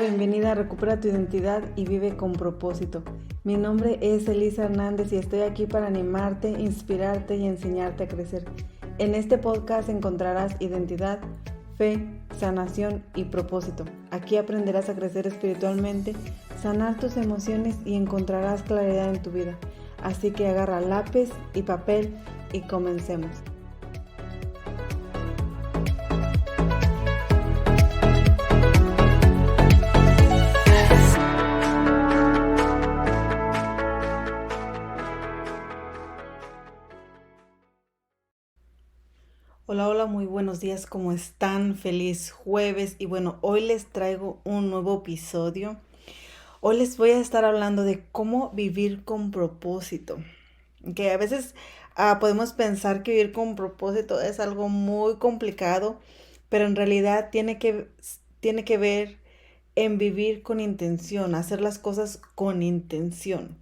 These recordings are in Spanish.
bienvenida a Recupera tu identidad y vive con propósito. Mi nombre es Elisa Hernández y estoy aquí para animarte, inspirarte y enseñarte a crecer. En este podcast encontrarás identidad, fe, sanación y propósito. Aquí aprenderás a crecer espiritualmente, sanar tus emociones y encontrarás claridad en tu vida. Así que agarra lápiz y papel y comencemos. Hola, muy buenos días, ¿cómo están? Feliz jueves y bueno, hoy les traigo un nuevo episodio. Hoy les voy a estar hablando de cómo vivir con propósito. Que a veces podemos pensar que vivir con propósito es algo muy complicado, pero en realidad tiene que ver en vivir con intención, hacer las cosas con intención,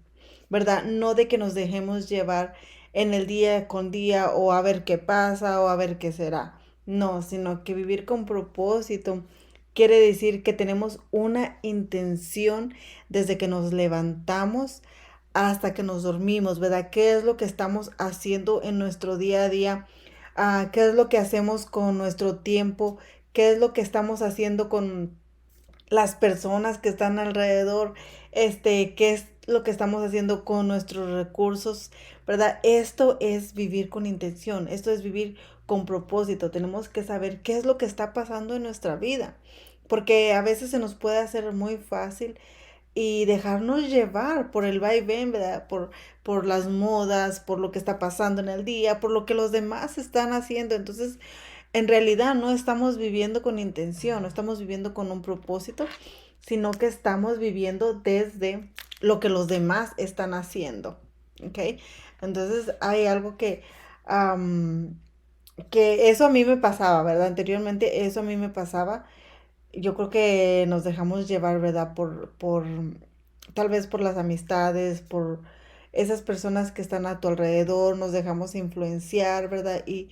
¿verdad? No de que nos dejemos llevar en el día con día o a ver qué pasa o a ver qué será. No, sino que vivir con propósito quiere decir que tenemos una intención desde que nos levantamos hasta que nos dormimos, ¿verdad? ¿Qué es lo que estamos haciendo en nuestro día a día? ¿Qué es lo que hacemos con nuestro tiempo? ¿Qué es lo que estamos haciendo con las personas que están alrededor? ¿Qué es lo que estamos haciendo con nuestros recursos? ¿Verdad? Esto es vivir con intención, esto es vivir con propósito. Tenemos que saber qué es lo que está pasando en nuestra vida, porque a veces se nos puede hacer muy fácil y dejarnos llevar por el vaivén, ¿verdad? Por las modas, por lo que está pasando en el día, por lo que los demás están haciendo. Entonces, en realidad no estamos viviendo con intención, no estamos viviendo con un propósito, sino que estamos viviendo desde lo que los demás están haciendo, ¿ok? Entonces, hay algo am, que eso a mí me pasaba, ¿verdad? Anteriormente eso a mí me pasaba. Yo creo que nos dejamos llevar, ¿verdad? Tal vez por las amistades, por esas personas que están a tu alrededor, nos dejamos influenciar, ¿verdad? Y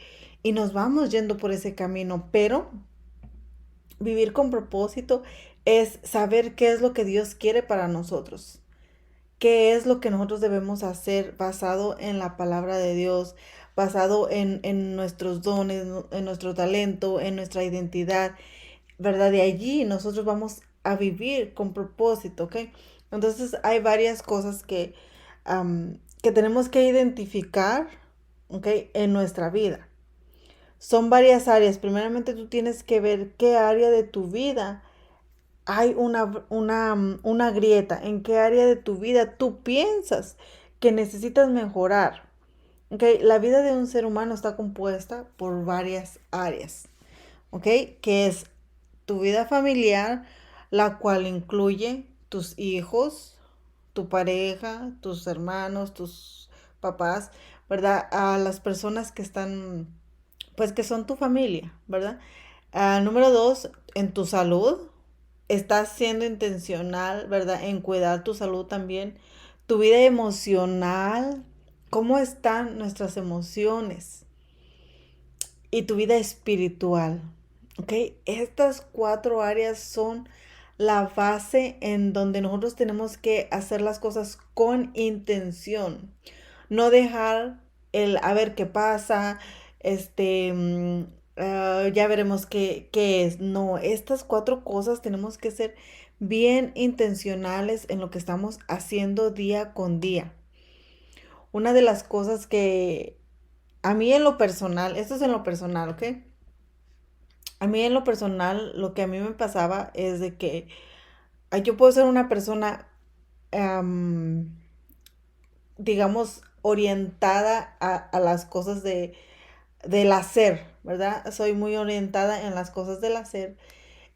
nos vamos yendo por ese camino, pero vivir con propósito es saber qué es lo que Dios quiere para nosotros, qué es lo que nosotros debemos hacer basado en la palabra de Dios, basado en nuestros dones, en nuestro talento, en nuestra identidad, ¿verdad? De allí nosotros vamos a vivir con propósito, ¿ok? Entonces hay varias cosas que tenemos que identificar, ¿ok? En nuestra vida. Son varias áreas. Primeramente tú tienes que ver qué área de tu vida hay una grieta, en qué área de tu vida tú piensas que necesitas mejorar. ¿Ok? La vida de un ser humano está compuesta por varias áreas, ¿ok? Que es tu vida familiar, la cual incluye tus hijos, tu pareja, tus hermanos, tus papás, ¿verdad? A las personas que están, pues que son tu familia, ¿verdad? Número dos, en tu salud. Estás siendo intencional, ¿verdad? En cuidar tu salud también. Tu vida emocional. ¿Cómo están nuestras emociones? Y tu vida espiritual. ¿Ok? Estas cuatro áreas son la base en donde nosotros tenemos que hacer las cosas con intención. No dejar el a ver qué pasa, ya veremos qué es. No, estas cuatro cosas tenemos que ser bien intencionales en lo que estamos haciendo día con día. Una de las cosas que a mí en lo personal, esto es en lo personal, ¿ok? A mí en lo personal, lo que a mí me pasaba es de que yo puedo ser una persona, am, digamos, orientada a las cosas del hacer, ¿verdad? Soy muy orientada en las cosas del hacer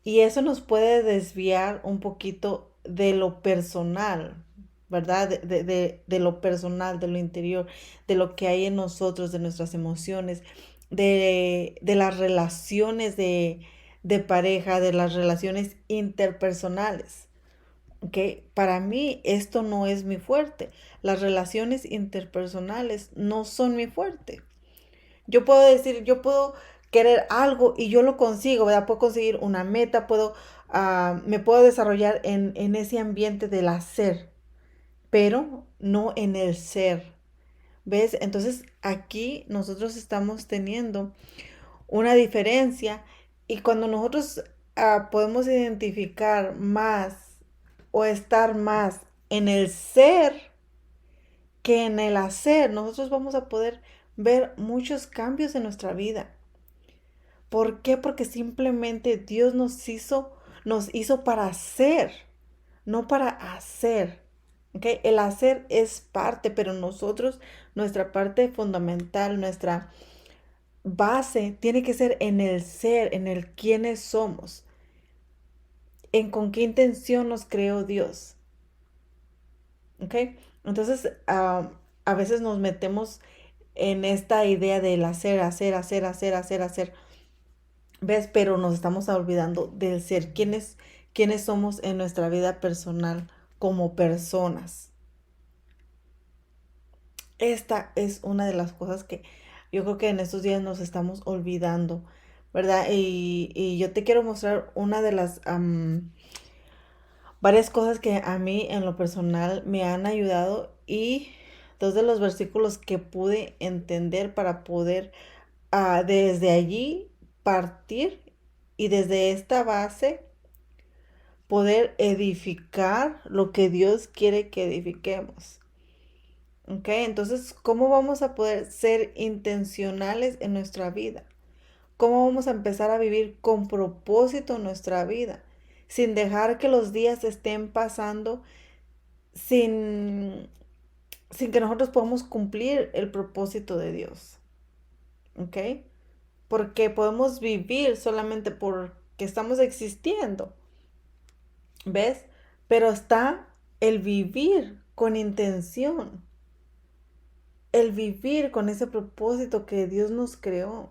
y eso nos puede desviar un poquito de lo personal, ¿verdad? De lo personal, de lo interior, de lo que hay en nosotros, de nuestras emociones, de las relaciones de pareja, de las relaciones interpersonales. ¿Ok? Para mí esto no es mi fuerte. Las relaciones interpersonales no son mi fuerte. Yo puedo decir, yo puedo querer algo y yo lo consigo, ¿verdad? Puedo conseguir una meta, puedo me puedo desarrollar en ese ambiente del hacer, pero no en el ser. ¿Ves? Entonces aquí nosotros estamos teniendo una diferencia y cuando nosotros podemos identificar más o estar más en el ser que en el hacer, nosotros vamos a poder ver muchos cambios en nuestra vida. ¿Por qué? Porque simplemente Dios nos hizo para hacer, no para hacer. ¿Ok? El hacer es parte, pero nosotros, nuestra parte fundamental, nuestra base tiene que ser en el ser, en el quiénes somos, en con qué intención nos creó Dios. ¿Ok? Entonces, a veces nos metemos en esta idea del hacer, hacer, hacer, hacer, hacer, hacer. ¿Ves? Pero nos estamos olvidando del ser, quiénes somos en nuestra vida personal como personas. Esta es una de las cosas que yo creo que en estos días nos estamos olvidando, ¿verdad? Y yo te quiero mostrar una de las varias cosas que a mí en lo personal me han ayudado y dos de los versículos que pude entender para poder desde allí partir y desde esta base poder edificar lo que Dios quiere que edifiquemos. ¿Ok? Entonces, ¿cómo vamos a poder ser intencionales en nuestra vida? ¿Cómo vamos a empezar a vivir con propósito nuestra vida? Sin dejar que los días estén pasando sin, sin que nosotros podamos cumplir el propósito de Dios. ¿Ok? Porque podemos vivir solamente porque estamos existiendo. ¿Ves? Pero está el vivir con intención. El vivir con ese propósito que Dios nos creó.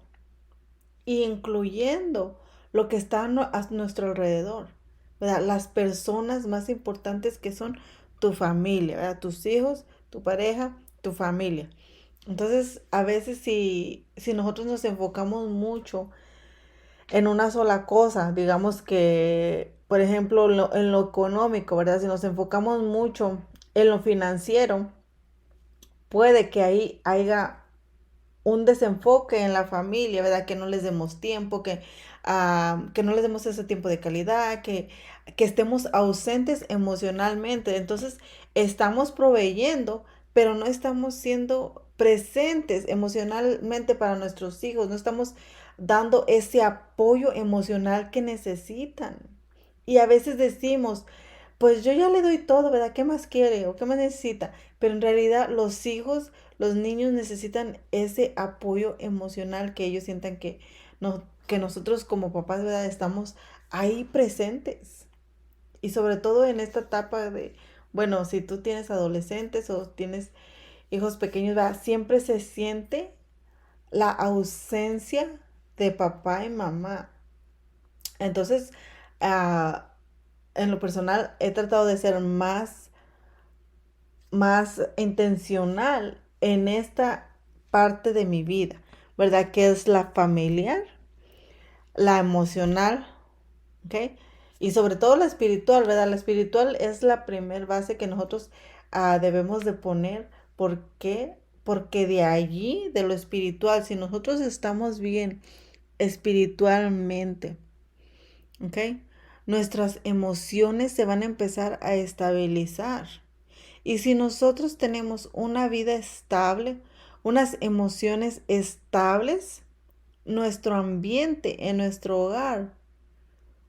Y incluyendo lo que está a nuestro alrededor, ¿verdad? Las personas más importantes que son tu familia, ¿verdad? Tus hijos, tu pareja, tu familia. Entonces, a veces si nosotros nos enfocamos mucho en una sola cosa, digamos que, por ejemplo, en lo económico, ¿verdad? Si nos enfocamos mucho en lo financiero, puede que ahí haya un desenfoque en la familia, ¿verdad? Que no les demos tiempo, que no les demos ese tiempo de calidad, que estemos ausentes emocionalmente. Entonces, estamos proveyendo, pero no estamos siendo presentes emocionalmente para nuestros hijos, no estamos dando ese apoyo emocional que necesitan. Y a veces decimos, pues yo ya le doy todo, ¿verdad? ¿Qué más quiere o qué más necesita? Pero en realidad los hijos, los niños necesitan ese apoyo emocional que ellos sientan que nosotros como papás, ¿verdad? Estamos ahí presentes. Y sobre todo en esta etapa de, bueno, si tú tienes adolescentes o tienes hijos pequeños, ¿verdad? Siempre se siente la ausencia de papá y mamá. Entonces, ah, en lo personal he tratado de ser más intencional en esta parte de mi vida, ¿verdad? Que es la familiar, la emocional, ¿ok? Y sobre todo la espiritual, ¿verdad? La espiritual es la primer base que nosotros debemos de poner. ¿Por qué? Porque de allí, de lo espiritual, si nosotros estamos bien espiritualmente, ¿ok? Nuestras emociones se van a empezar a estabilizar. Y si nosotros tenemos una vida estable, unas emociones estables, nuestro ambiente en nuestro hogar,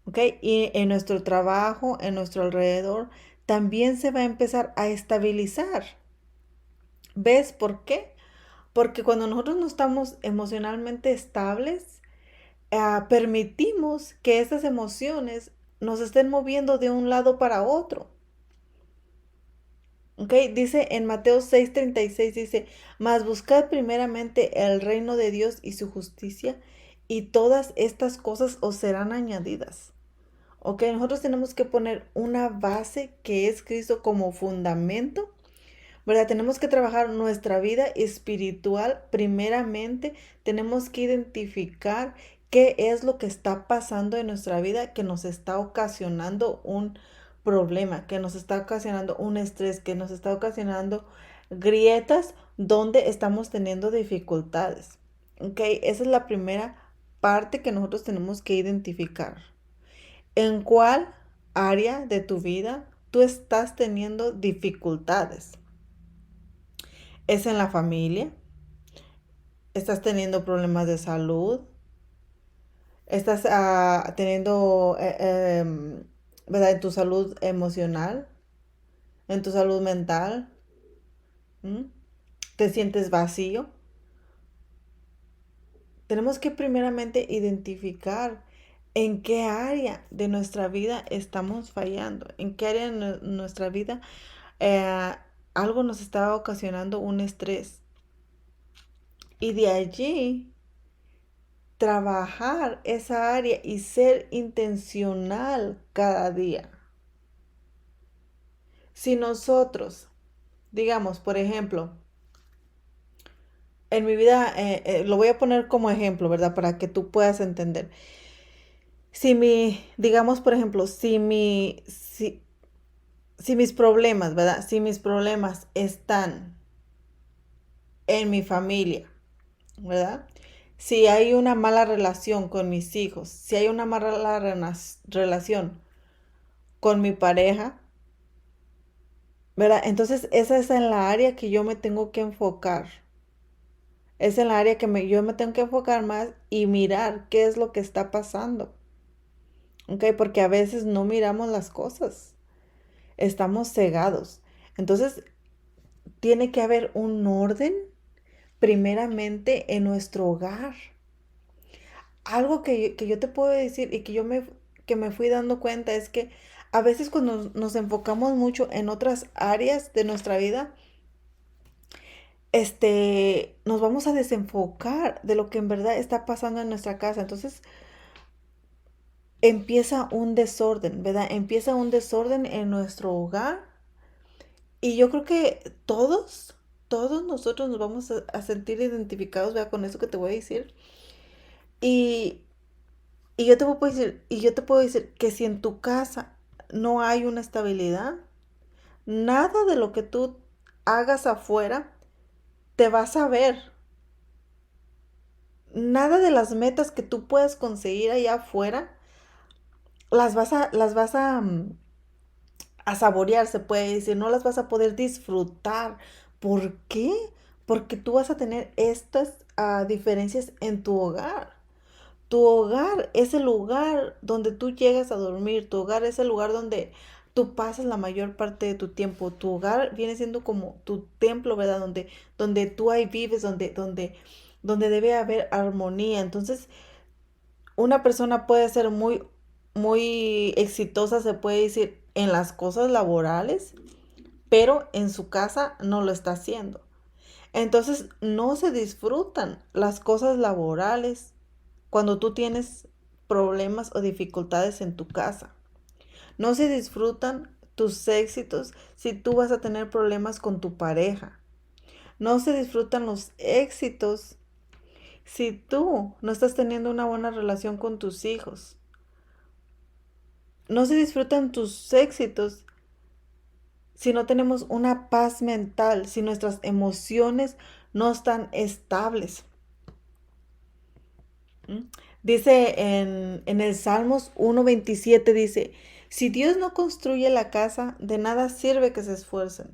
¿ok? Y en nuestro trabajo, en nuestro alrededor, también se va a empezar a estabilizar. ¿Ves por qué? Porque cuando nosotros no estamos emocionalmente estables, permitimos que estas emociones nos estén moviendo de un lado para otro. ¿Ok? Dice en Mateo 6:36, dice, mas buscad primeramente el reino de Dios y su justicia, y todas estas cosas os serán añadidas. ¿Ok? Nosotros tenemos que poner una base que es Cristo como fundamento, ¿verdad? Tenemos que trabajar nuestra vida espiritual primeramente, tenemos que identificar qué es lo que está pasando en nuestra vida que nos está ocasionando un problema, que nos está ocasionando un estrés, que nos está ocasionando grietas donde estamos teniendo dificultades. ¿Ok? Esa es la primera parte que nosotros tenemos que identificar. ¿En cuál área de tu vida tú estás teniendo dificultades? ¿Es en la familia? ¿Estás teniendo problemas de salud? ¿Estás teniendo, ¿verdad? En tu salud emocional, en tu salud mental? ¿Mm? ¿Te sientes vacío? Tenemos que primeramente identificar en qué área de nuestra vida estamos fallando, en qué área de nuestra vida eh, algo nos está ocasionando un estrés. Y de allí trabajar esa área y ser intencional cada día. Si nosotros, digamos, por ejemplo, en mi vida, lo voy a poner como ejemplo, ¿verdad? Para que tú puedas entender. Si digamos, por ejemplo, si mis problemas, ¿verdad? Si mis problemas están en mi familia, ¿verdad? Si hay una mala relación con mis hijos, si hay una mala relación con mi pareja, ¿verdad? Entonces esa es en la área que yo me tengo que enfocar. Es en la área que yo me tengo que enfocar más y mirar qué es lo que está pasando. ¿Ok? Porque a veces no miramos las cosas. Estamos cegados. Entonces tiene que haber un orden primeramente en nuestro hogar. Algo que yo te puedo decir y que me fui dando cuenta es que a veces cuando nos enfocamos mucho en otras áreas de nuestra vida, nos vamos a desenfocar de lo que en verdad está pasando en nuestra casa. Entonces empieza un desorden, ¿verdad? Empieza un desorden en nuestro hogar y yo creo que todos nosotros nos vamos a sentir identificados, ¿verdad? Con eso que te voy a decir. Y, yo te puedo decir que si en tu casa no hay una estabilidad, nada de lo que tú hagas afuera te vas a ver. Nada de las metas que tú puedes conseguir allá afuera las vas a saborear, se puede decir, no las vas a poder disfrutar. ¿Por qué? Porque tú vas a tener estas diferencias en tu hogar. Tu hogar es el lugar donde tú llegas a dormir, tu hogar es el lugar donde tú pasas la mayor parte de tu tiempo. Tu hogar viene siendo como tu templo, ¿verdad? Donde tú ahí vives, donde debe haber armonía. Entonces, una persona puede ser muy exitosa, se puede decir, en las cosas laborales, pero en su casa no lo está haciendo. Entonces, no se disfrutan las cosas laborales cuando tú tienes problemas o dificultades en tu casa. No se disfrutan tus éxitos si tú vas a tener problemas con tu pareja. No se disfrutan los éxitos si tú no estás teniendo una buena relación con tus hijos. No se disfrutan tus éxitos si no tenemos una paz mental, si nuestras emociones no están estables. ¿Mm? Dice en el Salmos 1:27, dice, si Dios no construye la casa, de nada sirve que se esfuercen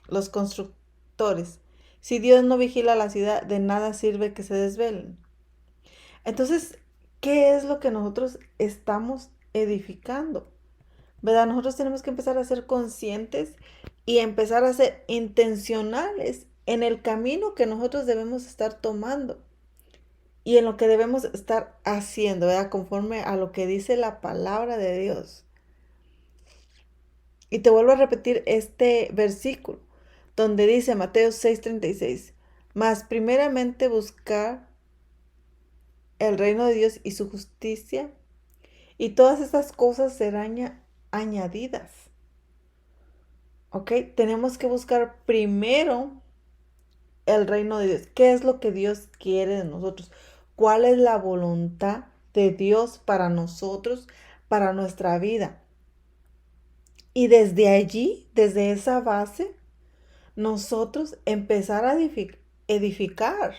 los constructores. Si Dios no vigila la ciudad, de nada sirve que se desvelen. Entonces, ¿qué es lo que nosotros estamos edificando? ¿Verdad? Nosotros tenemos que empezar a ser conscientes y empezar a ser intencionales en el camino que nosotros debemos estar tomando y en lo que debemos estar haciendo, ¿verdad? Conforme a lo que dice la palabra de Dios. Y te vuelvo a repetir este versículo, donde dice Mateo 6:36, mas primeramente buscar el reino de Dios y su justicia, y todas estas cosas serán añadidas. ¿Ok? Tenemos que buscar primero el reino de Dios. ¿Qué es lo que Dios quiere de nosotros? cuál es la voluntad de Dios para nosotros, para nuestra vida. Y desde allí, desde esa base, nosotros empezar a edificar.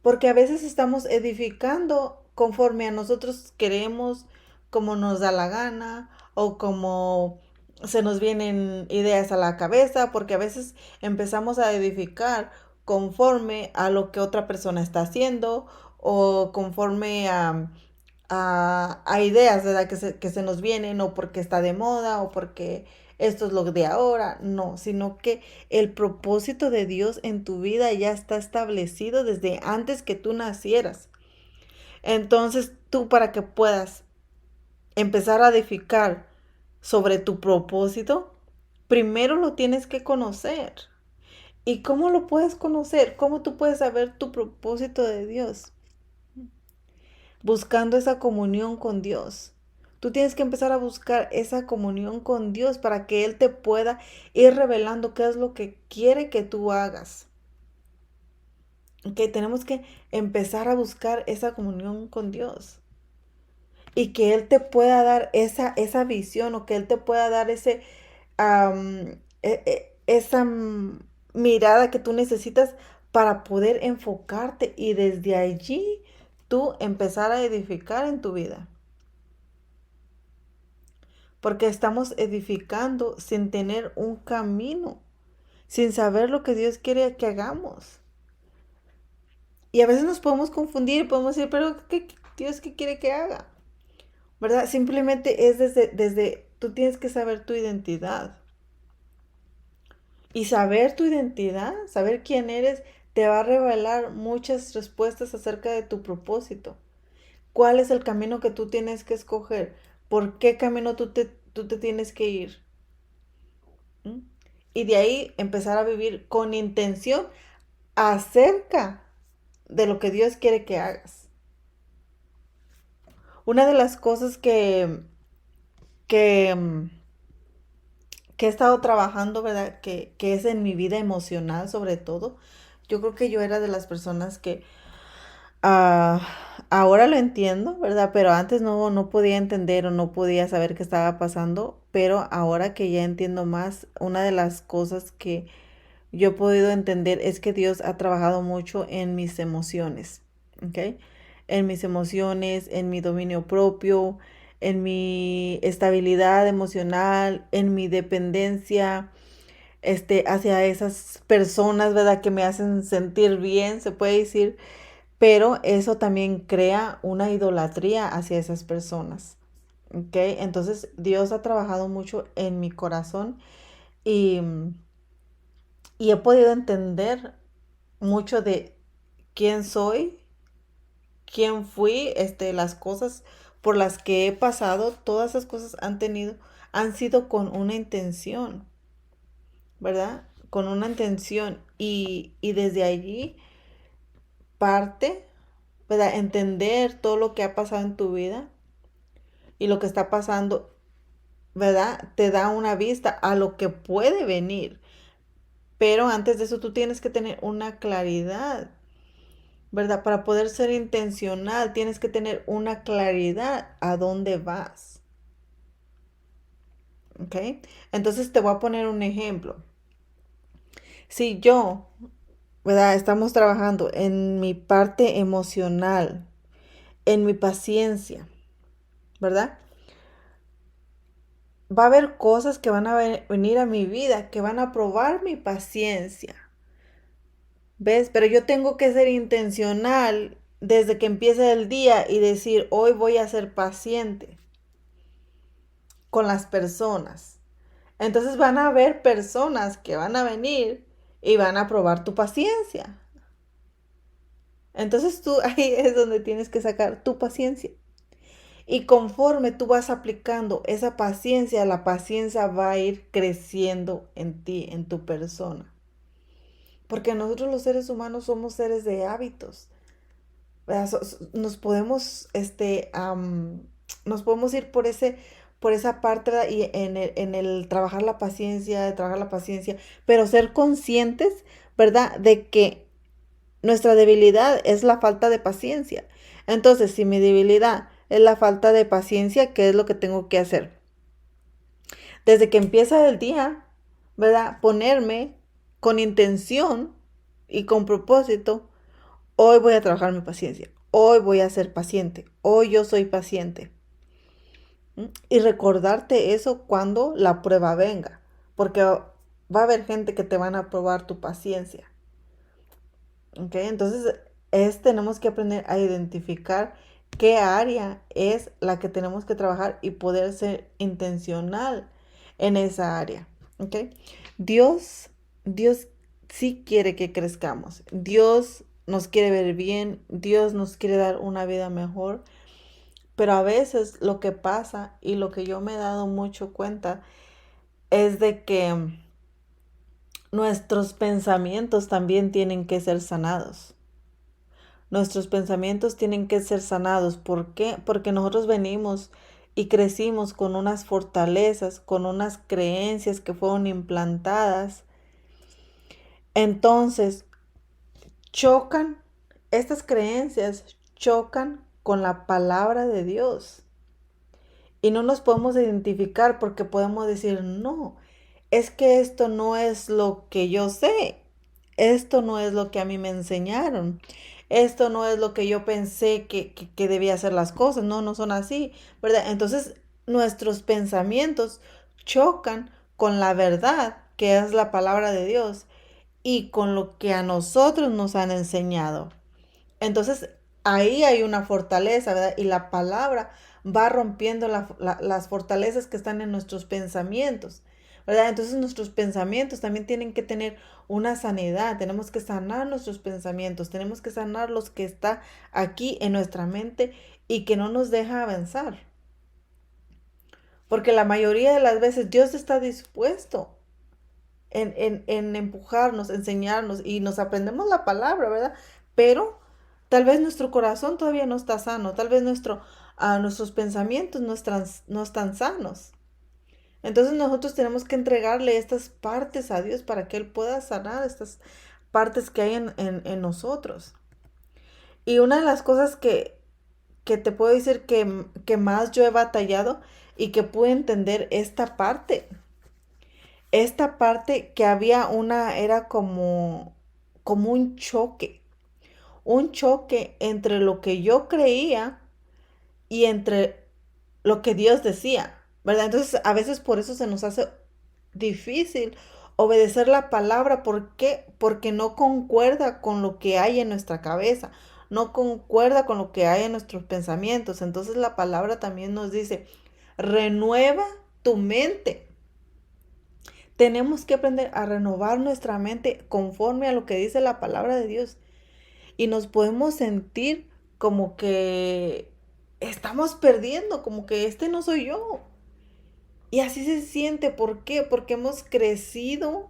Porque a veces estamos edificando conforme a nosotros queremos, como nos da la gana o como se nos vienen ideas a la cabeza, porque a veces empezamos a edificar conforme a lo que otra persona está haciendo o conforme a ideas, ¿verdad? Que se nos vienen o porque está de moda o porque esto es lo de ahora, no, sino que el propósito de Dios en tu vida ya está establecido desde antes que tú nacieras. Entonces tú para que puedas empezar a edificar sobre tu propósito, primero lo tienes que conocer. ¿Y cómo lo puedes conocer? ¿Cómo tú puedes saber tu propósito de Dios? Buscando esa comunión con Dios. Tú tienes que empezar a buscar esa comunión con Dios para que Él te pueda ir revelando qué es lo que quiere que tú hagas. Ok, tenemos que empezar a buscar esa comunión con Dios. Y que Él te pueda dar esa visión o que Él te pueda dar esa mirada que tú necesitas para poder enfocarte y desde allí tú empezar a edificar en tu vida. Porque estamos edificando sin tener un camino, sin saber lo que Dios quiere que hagamos. Y a veces nos podemos confundir y podemos decir, pero Dios qué quiere que haga? ¿Verdad? Simplemente es desde, tú tienes que saber tu identidad. Y saber tu identidad, saber quién eres, te va a revelar muchas respuestas acerca de tu propósito. ¿Cuál es el camino que tú tienes que escoger? ¿Por qué camino tú te tienes que ir? ¿Mm? Y de ahí empezar a vivir con intención acerca de lo que Dios quiere que hagas. Una de las cosas que, mm, que he estado trabajando, ¿verdad? Que es en mi vida emocional sobre todo. Yo creo que yo era de las personas que ah, ahora lo entiendo, ¿verdad? Pero antes no podía entender o no podía saber qué estaba pasando. Pero ahora que ya entiendo más, una de las cosas que yo he podido entender es que Dios ha trabajado mucho en mis emociones, ¿ok? En mis emociones, en mi dominio propio, en mi estabilidad emocional, en mi dependencia, hacia esas personas, ¿verdad? Que me hacen sentir bien, se puede decir, pero eso también crea una idolatría hacia esas personas, ¿ok? Entonces Dios ha trabajado mucho en mi corazón y y he podido entender mucho de quién soy, quién fui, las cosas por las que he pasado, todas esas cosas han sido con una intención, ¿verdad? Con una intención. Y desde allí parte, ¿verdad? Entender todo lo que ha pasado en tu vida y lo que está pasando, ¿verdad? Te da una vista a lo que puede venir. Pero antes de eso tú tienes que tener una claridad, ¿verdad? Para poder ser intencional, tienes que tener una claridad a dónde vas. ¿Ok? Entonces te voy a poner un ejemplo. Si yo, ¿verdad? Estamos trabajando en mi parte emocional, en mi paciencia, ¿verdad? Va a haber cosas que van a venir a mi vida, que van a probar mi paciencia. ¿Ves? Pero yo tengo que ser intencional desde que empiece el día y decir, hoy voy a ser paciente con las personas. Entonces van a haber personas que van a venir y van a probar tu paciencia. Entonces tú ahí es donde tienes que sacar tu paciencia. Y conforme tú vas aplicando esa paciencia, la paciencia va a ir creciendo en ti, en tu persona. Porque nosotros los seres humanos somos seres de hábitos. ¿Verdad? Nos podemos, nos podemos ir por esa parte, ¿verdad? Y en el trabajar la paciencia, pero ser conscientes, ¿verdad? De que nuestra debilidad es la falta de paciencia. Entonces, si mi debilidad es la falta de paciencia, ¿qué es lo que tengo que hacer? Desde que empieza el día, ¿verdad? Ponerme con intención y con propósito, hoy voy a trabajar mi paciencia, hoy voy a ser paciente, hoy yo soy paciente. Y recordarte eso cuando la prueba venga, porque va a haber gente que te van a probar tu paciencia. ¿Ok? Entonces, tenemos que aprender a identificar qué área es la que tenemos que trabajar y poder ser intencional en esa área. ¿Ok? Dios, Dios sí quiere que crezcamos. Dios nos quiere ver bien. Dios nos quiere dar una vida mejor. Pero a veces lo que pasa y lo que yo me he dado mucho cuenta es de que nuestros pensamientos también tienen que ser sanados. Nuestros pensamientos tienen que ser sanados. ¿Por qué? Porque nosotros venimos y crecimos con unas fortalezas, con unas creencias que fueron implantadas. Entonces, chocan, estas creencias chocan con la palabra de Dios. Y no nos podemos identificar porque podemos decir, no, es que esto no es lo que yo sé, esto no es lo que a mí me enseñaron, esto no es lo que yo pensé que debía hacer las cosas, no, no son así, ¿verdad? Entonces nuestros pensamientos chocan con la verdad, que es la palabra de Dios, y con lo que a nosotros nos han enseñado. Entonces, ahí hay una fortaleza, ¿verdad? Y la palabra va rompiendo las fortalezas que están en nuestros pensamientos, ¿verdad? Entonces, nuestros pensamientos también tienen que tener una sanidad. Tenemos que sanar nuestros pensamientos, tenemos que sanar los que está aquí en nuestra mente y que no nos deja avanzar. Porque la mayoría de las veces Dios está dispuesto en empujarnos, enseñarnos y nos aprendemos la palabra, ¿verdad? Pero tal vez nuestro corazón todavía no está sano, tal vez nuestros pensamientos no están sanos. Entonces nosotros tenemos que entregarle estas partes a Dios para que Él pueda sanar estas partes que hay en nosotros. Y una de las cosas que te puedo decir que más yo he batallado y que pude entender esta parte que había era como un choque entre lo que yo creía y entre lo que Dios decía, ¿verdad? Entonces a veces por eso se nos hace difícil obedecer la palabra. ¿Por qué? Porque no concuerda con lo que hay en nuestra cabeza, no concuerda con lo que hay en nuestros pensamientos. Entonces la palabra también nos dice, renueva tu mente. Tenemos que aprender a renovar nuestra mente conforme a lo que dice la palabra de Dios. Y nos podemos sentir como que estamos perdiendo, como que este no soy yo. Y así se siente. ¿Por qué? Porque hemos crecido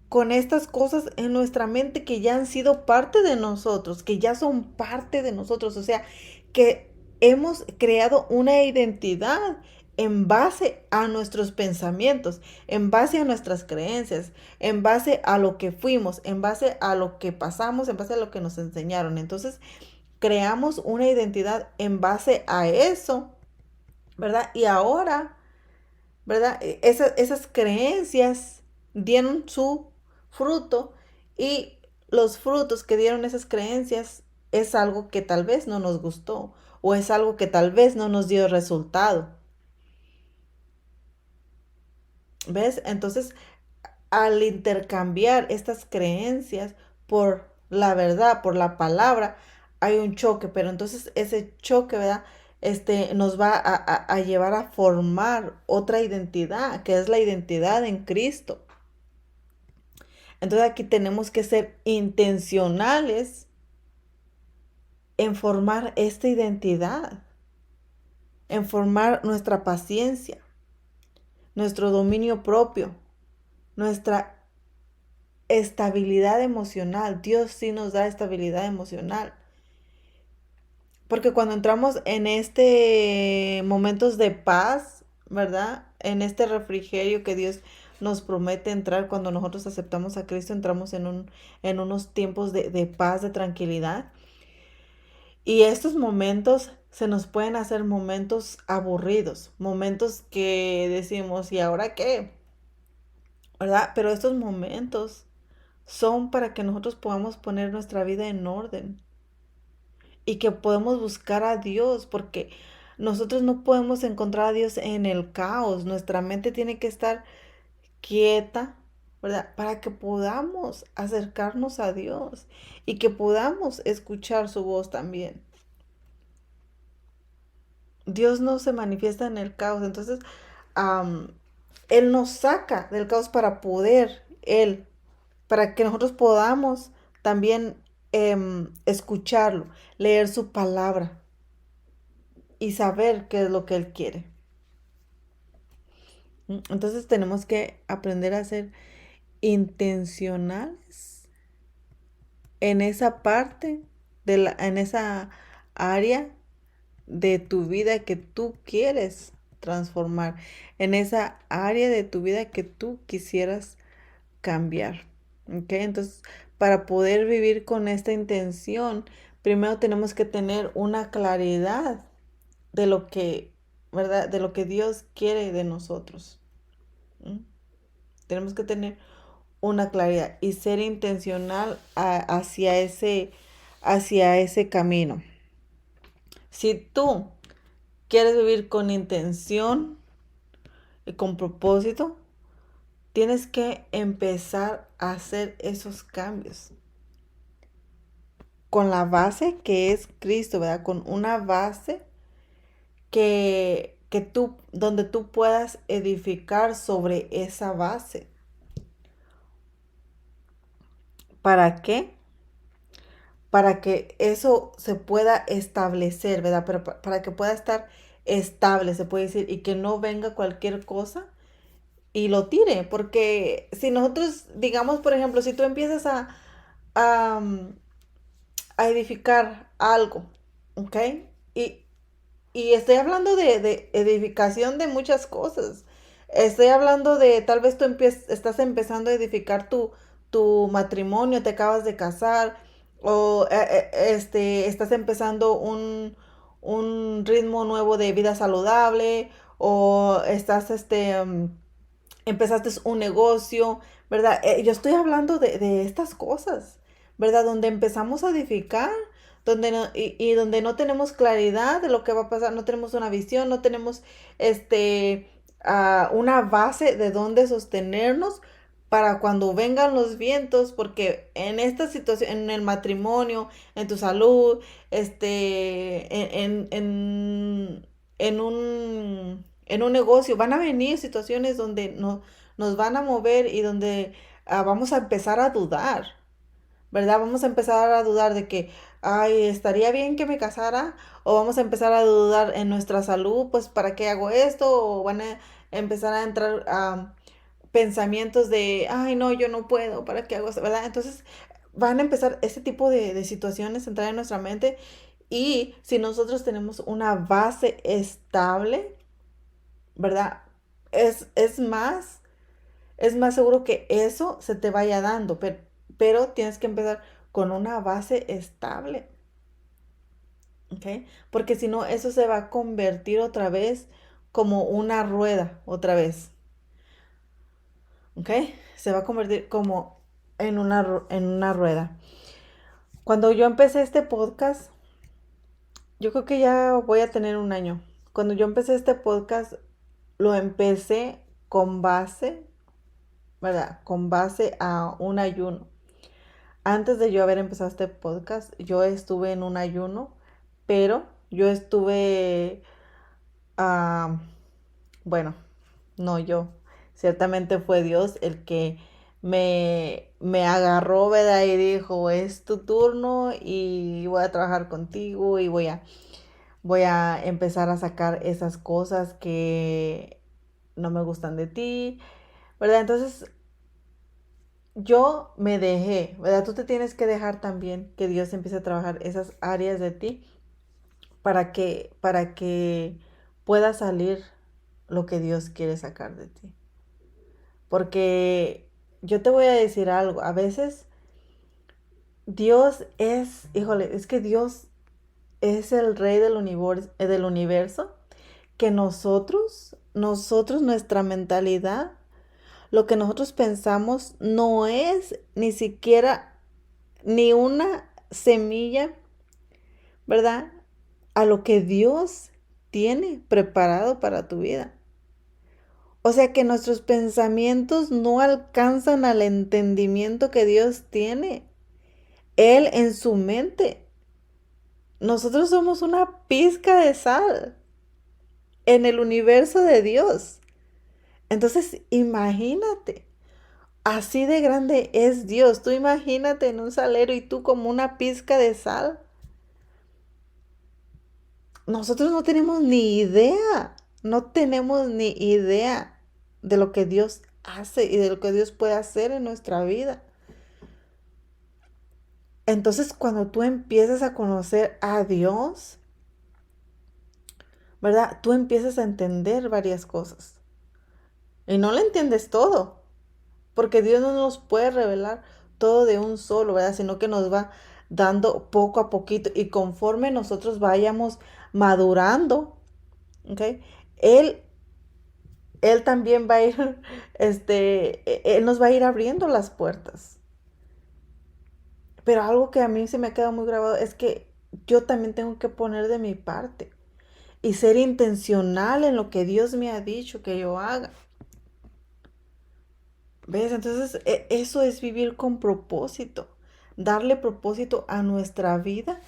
con estas cosas en nuestra mente que ya han sido parte de nosotros, que ya son parte de nosotros. O sea, que hemos creado una identidad en base a nuestros pensamientos, en base a nuestras creencias, en base a lo que fuimos, en base a lo que pasamos, en base a lo que nos enseñaron. Entonces, creamos una identidad en base a eso, ¿verdad? Y ahora, ¿verdad? Esas creencias dieron su fruto y los frutos que dieron esas creencias es algo que tal vez no nos gustó o es algo que tal vez no nos dio resultado. ¿Ves? Entonces, al intercambiar estas creencias por la verdad, por la palabra, hay un choque, pero entonces ese choque, ¿verdad? Nos va a llevar a formar otra identidad, que es la identidad en Cristo. Entonces aquí tenemos que ser intencionales en formar esta identidad, en formar nuestra paciencia, nuestro dominio propio, nuestra estabilidad emocional. Dios sí nos da estabilidad emocional. Porque cuando entramos en momentos de paz, ¿verdad? En este refrigerio que Dios nos promete entrar cuando nosotros aceptamos a Cristo, entramos en unos tiempos de paz, de tranquilidad. Y estos momentos se nos pueden hacer momentos aburridos, momentos que decimos, ¿y ahora qué? ¿Verdad? Pero estos momentos son para que nosotros podamos poner nuestra vida en orden y que podemos buscar a Dios, porque nosotros no podemos encontrar a Dios en el caos. Nuestra mente tiene que estar quieta, ¿verdad? Para que podamos acercarnos a Dios y que podamos escuchar su voz también. Dios no se manifiesta en el caos, entonces am, Él nos saca del caos para poder, para que nosotros podamos también escucharlo, leer su palabra y saber qué es lo que Él quiere. Entonces tenemos que aprender a ser intencionales en esa parte, en esa área de tu vida que tú quieres transformar, en esa área de tu vida que tú quisieras cambiar. ¿Ok? Entonces, para poder vivir con esta intención, primero tenemos que tener una claridad de lo que, ¿verdad? De lo que Dios quiere de nosotros. ¿Mm? Tenemos que tener una claridad y ser intencional hacia ese camino. Si tú quieres vivir con intención y con propósito, tienes que empezar a hacer esos cambios con la base que es Cristo, ¿verdad? Con una base donde tú puedas edificar sobre esa base. ¿Para qué? Para que eso se pueda establecer, ¿verdad? Pero para que pueda estar estable, se puede decir, y que no venga cualquier cosa y lo tire, porque si nosotros, digamos, por ejemplo, si tú empiezas a, a edificar algo, ¿ok? Y, y estoy hablando de edificación de muchas cosas. Estoy hablando de, tal vez tú estás empezando a edificar tu matrimonio, te acabas de casar, o estás empezando un ritmo nuevo de vida saludable, o empezaste un negocio, ¿verdad? Yo estoy hablando de estas cosas, ¿verdad? Donde empezamos a edificar, y donde no tenemos claridad de lo que va a pasar, no tenemos una visión, no tenemos una base de dónde sostenernos para cuando vengan los vientos, porque en esta situación, en el matrimonio, en tu salud, en un negocio, van a venir situaciones donde nos van a mover y donde vamos a empezar a dudar, ¿verdad? Vamos a empezar a dudar de que, ay, estaría bien que me casara, o vamos a empezar a dudar en nuestra salud, pues, ¿para qué hago esto? O van a empezar a entrar pensamientos de, ay, no, yo no puedo, ¿para qué hago esto? ¿Verdad? Entonces, van a empezar ese tipo de situaciones a entrar en nuestra mente, y si nosotros tenemos una base estable, ¿verdad? Es, es más, es más seguro que eso se te vaya dando, pero tienes que empezar con una base estable, ¿ok? Porque si no, eso se va a convertir otra vez como una rueda, otra vez, ¿ok? Se va a convertir como en una rueda. Cuando yo empecé este podcast, yo creo que ya voy a tener un año. Cuando yo empecé este podcast, lo empecé con base, ¿verdad? Con base a un ayuno. Antes de yo haber empezado este podcast, yo estuve en un ayuno, pero yo estuve, ah, bueno, no yo, ciertamente fue Dios el que me agarró, ¿verdad? Y dijo, es tu turno y voy a trabajar contigo y voy a empezar a sacar esas cosas que no me gustan de ti, ¿verdad? Entonces yo me dejé, ¿verdad? Tú te tienes que dejar también que Dios empiece a trabajar esas áreas de ti para que pueda salir lo que Dios quiere sacar de ti. Porque yo te voy a decir algo, a veces Dios es, híjole, es que Dios es el rey del universo, que nosotros, nuestra mentalidad, lo que nosotros pensamos no es ni siquiera ni una semilla, ¿verdad? A lo que Dios tiene preparado para tu vida. O sea que nuestros pensamientos no alcanzan al entendimiento que Dios tiene. Él en su mente. Nosotros somos una pizca de sal en el universo de Dios. Entonces, imagínate, así de grande es Dios. Tú imagínate en un salero y tú como una pizca de sal. Nosotros no tenemos ni idea, no tenemos ni idea de lo que Dios hace y de lo que Dios puede hacer en nuestra vida. Entonces, cuando tú empiezas a conocer a Dios, ¿verdad? Tú empiezas a entender varias cosas. Y no le entiendes todo, porque Dios no nos puede revelar todo de un solo, ¿verdad? Sino que nos va dando poco a poquito y conforme nosotros vayamos madurando, ¿ok? Él, él también va a ir, Él nos va a ir abriendo las puertas. Pero algo que a mí se me ha quedado muy grabado es que yo también tengo que poner de mi parte y ser intencional en lo que Dios me ha dicho que yo haga. ¿Ves? Entonces, eso es vivir con propósito, darle propósito a nuestra vida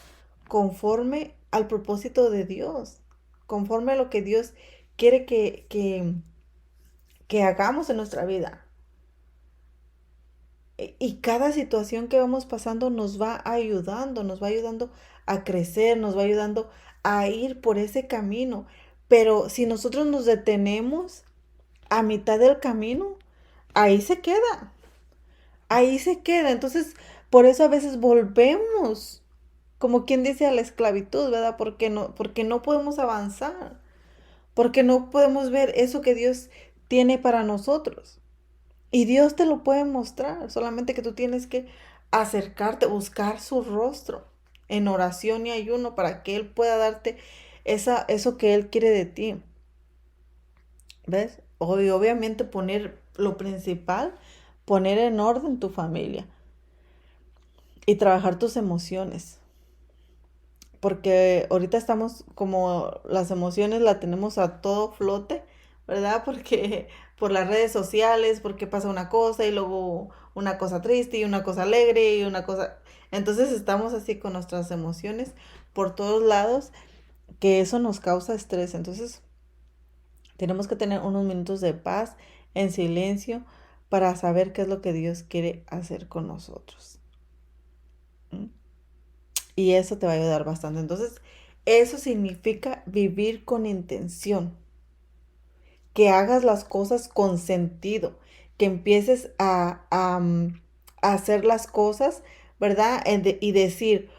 conforme al propósito de Dios, conforme a lo que Dios quiere que hagamos en nuestra vida. Y cada situación que vamos pasando nos va ayudando a crecer, nos va ayudando a ir por ese camino. Pero si nosotros nos detenemos a mitad del camino, ahí se queda. Ahí se queda. Entonces, por eso a veces volvemos, como quien dice, a la esclavitud, ¿verdad? Porque no podemos avanzar, porque no podemos ver eso que Dios tiene para nosotros. Y Dios te lo puede mostrar, solamente que tú tienes que acercarte, buscar su rostro en oración y ayuno para que Él pueda darte eso que Él quiere de ti. ¿Ves? Obviamente poner lo principal, poner en orden tu familia y trabajar tus emociones. Porque ahorita estamos como las emociones la tenemos a todo flote, ¿verdad? Porque por las redes sociales, porque pasa una cosa y luego una cosa triste y una cosa alegre y una cosa... Entonces estamos así con nuestras emociones por todos lados, que eso nos causa estrés. Entonces tenemos que tener unos minutos de paz, en silencio, para saber qué es lo que Dios quiere hacer con nosotros. ¿Mm? Y eso te va a ayudar bastante. Entonces, eso significa vivir con intención, que hagas las cosas con sentido, que empieces a hacer las cosas, ¿verdad? Y decir,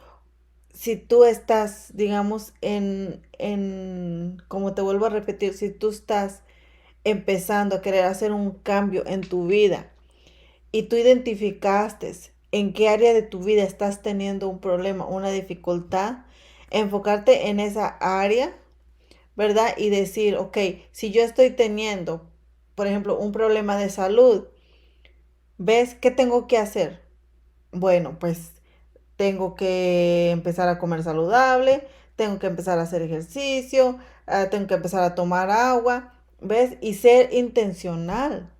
si tú estás, digamos, como te vuelvo a repetir, si tú estás empezando a querer hacer un cambio en tu vida y tú identificaste en qué área de tu vida estás teniendo un problema, una dificultad, enfocarte en esa área, ¿verdad? Y decir, ok, si yo estoy teniendo, por ejemplo, un problema de salud, ¿ves qué tengo que hacer? Bueno, pues tengo que empezar a comer saludable, tengo que empezar a hacer ejercicio, tengo que empezar a tomar agua, ¿ves? Y ser intencional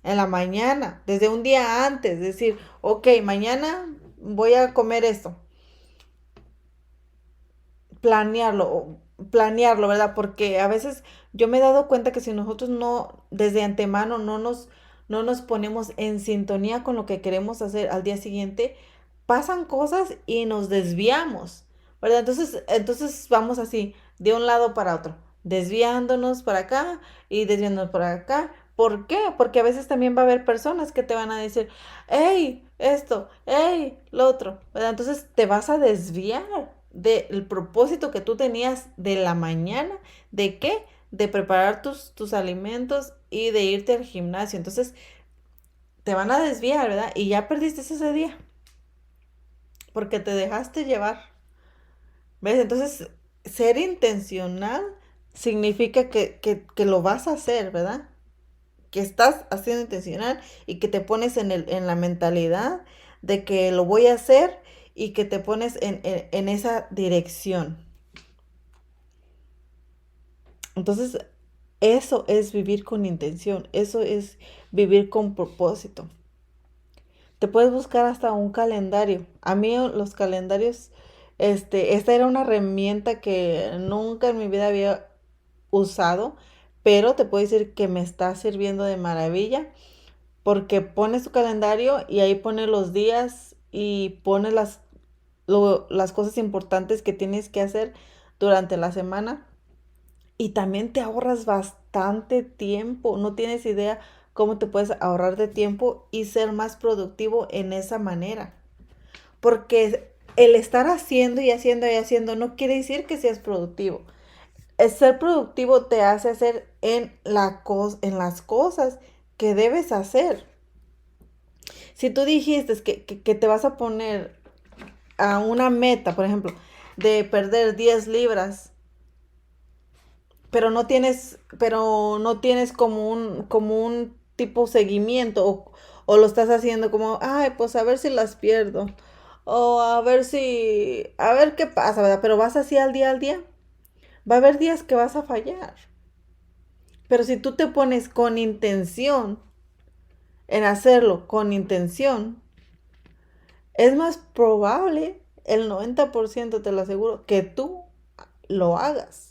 en la mañana, desde un día antes, decir, ok, mañana voy a comer esto. Planearlo, ¿verdad? Porque a veces yo me he dado cuenta que si nosotros no, desde antemano, no nos ponemos en sintonía con lo que queremos hacer al día siguiente, pasan cosas y nos desviamos, ¿verdad? Entonces vamos así, de un lado para otro, desviándonos para acá y desviándonos para acá. ¿Por qué? Porque a veces también va a haber personas que te van a decir, hey, esto, hey, lo otro, ¿verdad? Entonces te vas a desviar del propósito que tú tenías de la mañana. ¿De qué? de preparar tus alimentos y de irte al gimnasio. Entonces te van a desviar, ¿verdad? Y ya perdiste ese día porque te dejaste llevar. ¿Ves? Entonces, ser intencional significa que lo vas a hacer, ¿verdad? Que estás haciendo intencional y que te pones en la mentalidad de que lo voy a hacer y que te pones en esa dirección. Entonces, eso es vivir con intención, eso es vivir con propósito. Te puedes buscar hasta un calendario. A mí los calendarios, esta era una herramienta que nunca en mi vida había usado, pero te puedo decir que me está sirviendo de maravilla porque pones tu calendario y ahí pones los días y pones las cosas importantes que tienes que hacer durante la semana y también te ahorras bastante tiempo. No tienes idea cómo te puedes ahorrar de tiempo y ser más productivo en esa manera. Porque el estar haciendo y haciendo y haciendo no quiere decir que seas productivo. El ser productivo te hace hacer en las cosas que debes hacer. Si tú dijiste que te vas a poner a una meta, por ejemplo, de perder 10 libras, pero no tienes como un tipo seguimiento o lo estás haciendo como, ay, pues a ver si las pierdo o a ver qué pasa, ¿verdad? Pero vas así al día, va a haber días que vas a fallar. Pero si tú te pones con intención en hacerlo con intención, es más probable, el 90% te lo aseguro, que tú lo hagas.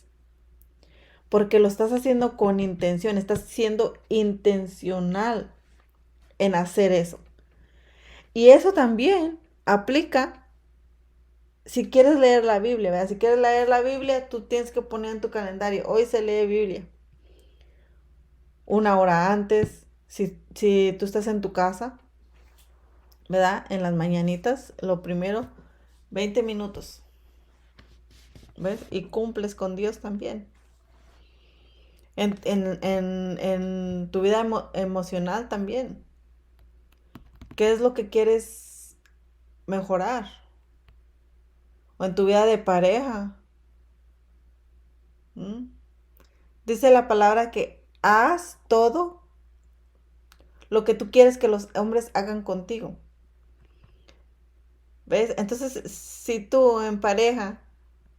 Porque lo estás haciendo con intención, estás siendo intencional en hacer eso. Y eso también aplica si quieres leer la Biblia, ¿verdad? Si quieres leer la Biblia, tú tienes que poner en tu calendario, hoy se lee Biblia. Una hora antes, si tú estás en tu casa, ¿verdad? En las mañanitas, lo primero, 20 minutos, ¿ves? Y cumples con Dios también. En tu vida emocional también. ¿Qué es lo que quieres mejorar? O en tu vida de pareja. ¿Mm? Dice la palabra que haz todo lo que tú quieres que los hombres hagan contigo. ¿Ves? Entonces, si tú en pareja,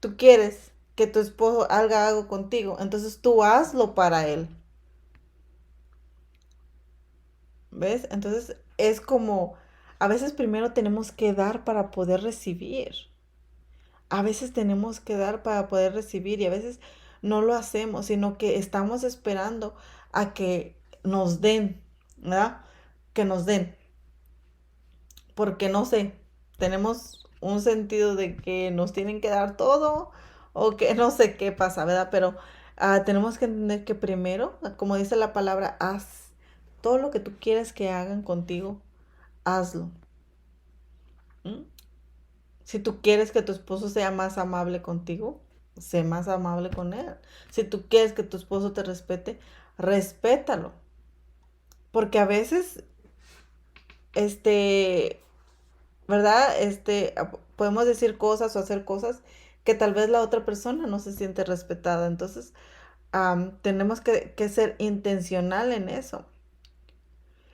tú quieres que tu esposo haga algo contigo, entonces tú hazlo para él. ¿Ves? Entonces es como, a veces primero tenemos que dar para poder recibir. A veces tenemos que dar para poder recibir y a veces no lo hacemos, sino que estamos esperando a que nos den, ¿verdad? Que nos den. Porque no sé, tenemos un sentido de que nos tienen que dar todo o que no sé qué pasa, ¿verdad? Pero tenemos que entender que primero, como dice la palabra, haz todo lo que tú quieres que hagan contigo, hazlo. ¿Mm? Si tú quieres que tu esposo sea más amable contigo, sé más amable con él. Si tú quieres que tu esposo te respete, respétalo. Porque a veces, este, ¿verdad? Podemos decir cosas o hacer cosas que tal vez la otra persona no se siente respetada. Entonces, tenemos que ser intencional en eso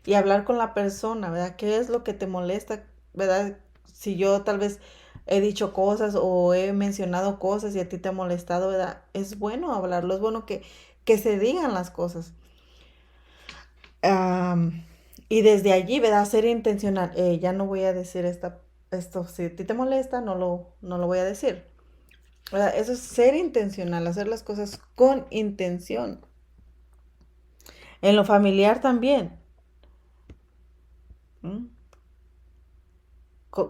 y hablar con la persona, ¿verdad? ¿Qué es lo que te molesta, ¿verdad? Si yo tal vez he dicho cosas o he mencionado cosas y a ti te ha molestado, ¿verdad? Es bueno hablarlo, es bueno que se digan las cosas. Am, y desde allí, ¿verdad? Ser intencional. Ya no voy a decir esto, si a ti te molesta, no lo voy a decir. ¿Verdad? Eso es ser intencional, hacer las cosas con intención. En lo familiar también. ¿M?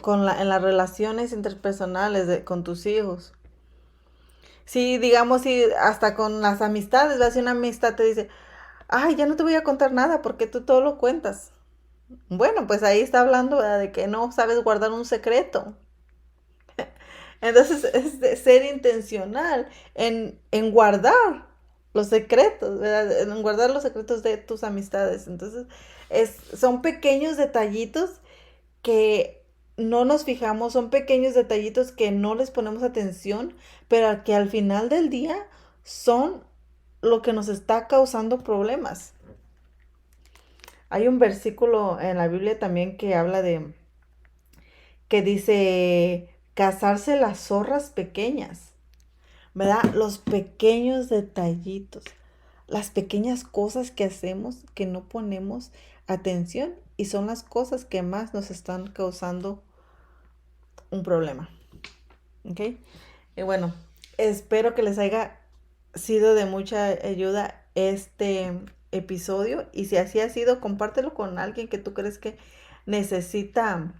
En las relaciones interpersonales con tus hijos. Sí, digamos, sí, hasta con las amistades, ¿verdad? Si una amistad te dice, ay, ya no te voy a contar nada porque tú todo lo cuentas. Bueno, pues ahí está hablando, ¿verdad? De que no sabes guardar un secreto. Entonces, es de ser intencional en guardar los secretos, ¿verdad? En guardar los secretos de tus amistades. Entonces, son pequeños detallitos que no nos fijamos, son pequeños detallitos que no les ponemos atención, pero que al final del día son lo que nos está causando problemas. Hay un versículo en la Biblia también que habla que dice, cazarse las zorras pequeñas, ¿verdad? Los pequeños detallitos, las pequeñas cosas que hacemos que no ponemos atención y son las cosas que más nos están causando un problema. ¿Ok? Y bueno, espero que les haya sido de mucha ayuda este episodio y si así ha sido, compártelo con alguien que tú crees que necesita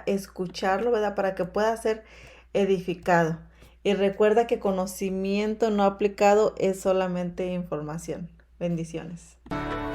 escucharlo, ¿verdad? Para que pueda ser edificado. Y recuerda que conocimiento no aplicado es solamente información. Bendiciones.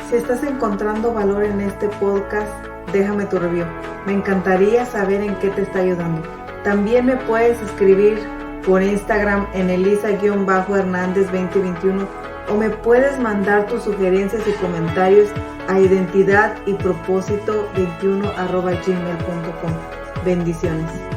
Si estás encontrando valor en este podcast, déjame tu review. Me encantaría saber en qué te está ayudando. También me puedes escribir por Instagram en Elisa_Hernández2021 o me puedes mandar tus sugerencias y comentarios a identidadypropósito21@gmail.com. Bendiciones.